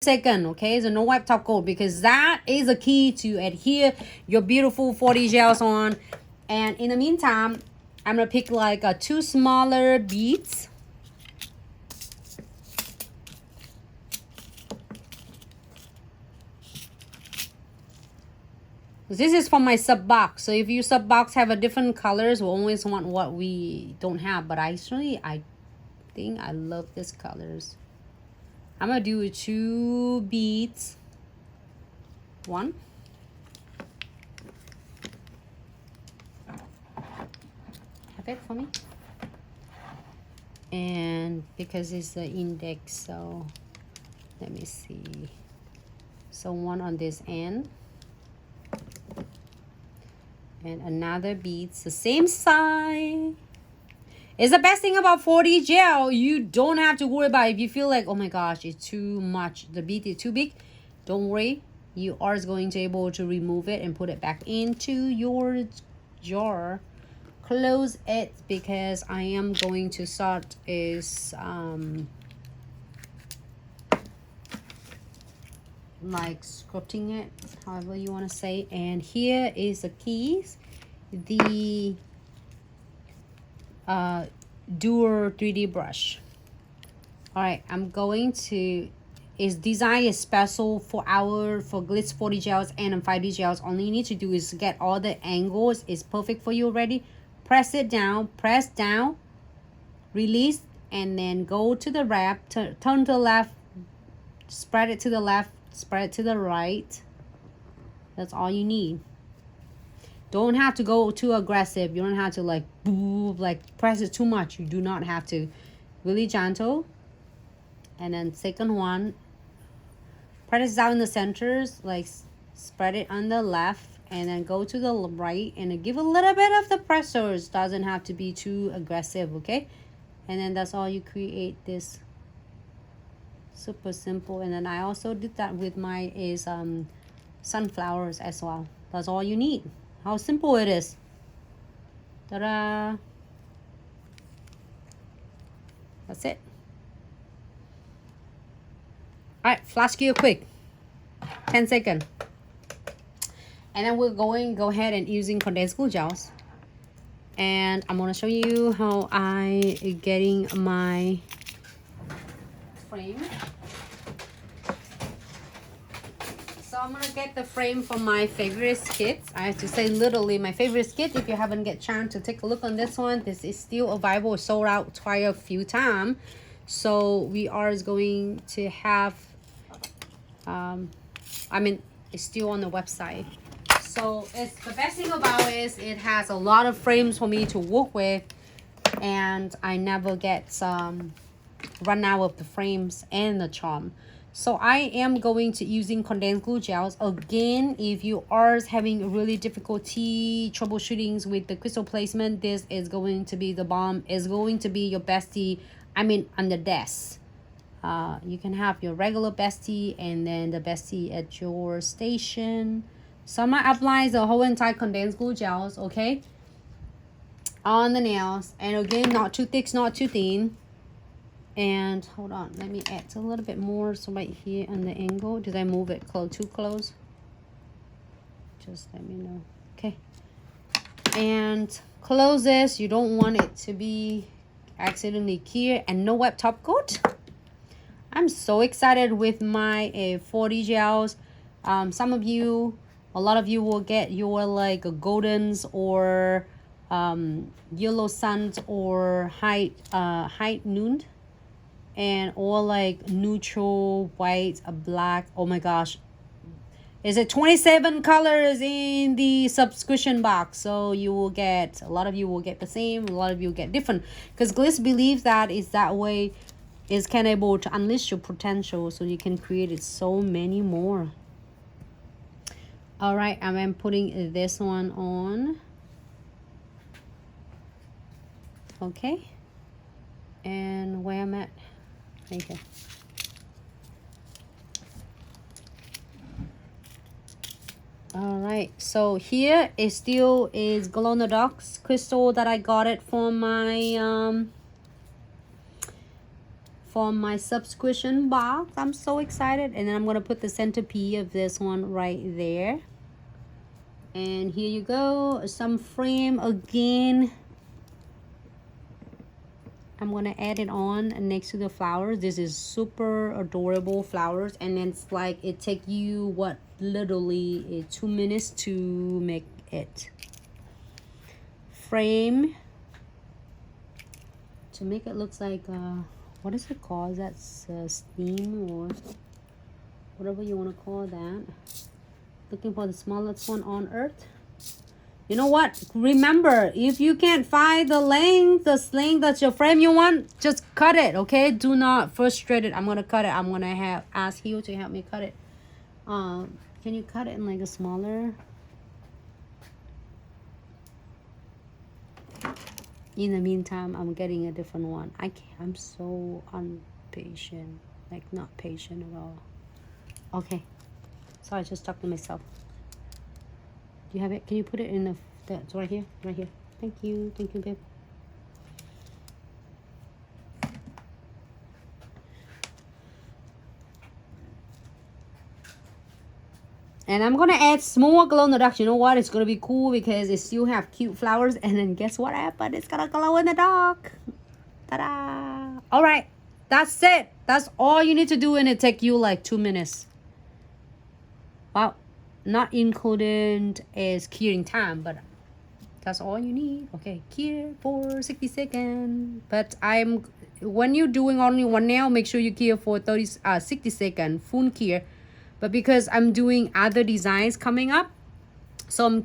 seconds, okay? So no wipe top coat, because that is the key to adhere your beautiful 40 gels on. And in the meantime, I'm gonna pick like 2 smaller beads. This is for my sub box. So if your sub box have a different colors, we'll always want what we don't have. But actually, I think I love these colors. I'm gonna do 2 beads. 1. Have it for me. And because it's the index, so let me see. So 1 on this end. And another beads the same size. It's the best thing about 40 gel. You don't have to worry about it. If you feel like, oh my gosh, it's too much, the bead is too big, don't worry. You are going to be able to remove it and put it back into your jar. Close it, because I am going to start is like scripting it, however you want to say. And here is the keys, the Dual 3D brush. All right, I'm going to, is designed is special for Glitz 40 gels and 5D gels. All you need to do is get all the angles. It's perfect for you already. Press it down, press down, release, and then go to the wrap, turn to the left, spread it to the left, spread it to the right. That's all you need. Don't have to go too aggressive. You don't have to like press it too much. You do not have to. Really gentle. And then second one, press it down in the centers, like spread it on the left, and then go to the right and give a little bit of the pressures. Doesn't have to be too aggressive, okay? And then that's all you create this. Super simple. And then I also did that with my sunflowers as well. That's all you need. How simple it is. Ta-da! That's it. All right, flash gear quick. 10 seconds. And then we're going go ahead and using condensed glue gels. And I'm gonna show you how I getting my frame. So I'm gonna get the frame from my favorite kits. I have to say literally my favorite kit. If you haven't get chance to take a look on this one, this is still available. Sold out quite a few times. So we are going to have it's still on the website. So it's the best thing about is it has a lot of frames for me to work with, and I never get run out of the frames and the charm. So I am going to using condensed glue gels. Again, if you are having really difficulty troubleshooting with the crystal placement, this is going to be the bomb. It's going to be your bestie, on the desk. You can have your regular bestie and then the bestie at your station. So I'm gonna apply the whole entire condensed glue gels, okay, on the nails. And again, not too thick, not too thin. And hold on, let me add a little bit more. So right here on the angle, did I move it too close? Just let me know. Okay. And close this. You don't want it to be accidentally clear, and no wet top coat. I'm so excited with my 40 gels. Some of you, a lot of you will get your like goldens or yellow suns or high noon, and or like neutral white, black. Oh my gosh, is it 27 colors in the subscription box? So you will get, a lot of you will get the same, a lot of you will get different, because Glitz believes that is that way is can able to unleash your potential, so you can create it so many more. All right, I'm putting this one on. Okay, and where I'm at right here. All right, so here it still is glow in the dark crystal that I got it for my from my subscription box. I'm so excited. And then I'm going to put the centerpiece of this one right there. And here you go, some frame again. I'm gonna add it on next to the flowers. This is super adorable flowers, and it's like it take you what, literally 2 minutes to make it. Frame to make it looks like what is it called? That's steam or whatever you want to call that. Looking for the smallest one on earth. You know what? Remember, if you can't find the length, that's your frame you want, just cut it, okay? Do not frustrate it. I'm gonna cut it. I'm gonna ask you to help me cut it. Can you cut it in like a smaller? In the meantime, I'm getting a different one. I'm so impatient, like not patient at all. Okay, so I just talked to myself. Do you have it? Can you put it in that's right here? Right here. Thank you, babe. And I'm gonna add small glow in the dark. You know what? It's gonna be cool because it still have cute flowers. And then guess what happened? It's gonna glow in the dark. Ta-da! All right, that's it. That's all you need to do, and it take you like 2 minutes. Wow. Not included is curing time, but that's all you need. Okay, cure for 60 seconds. But when you're doing only one nail, make sure you cure for 60 seconds full cure. But because I'm doing other designs coming up, so I'm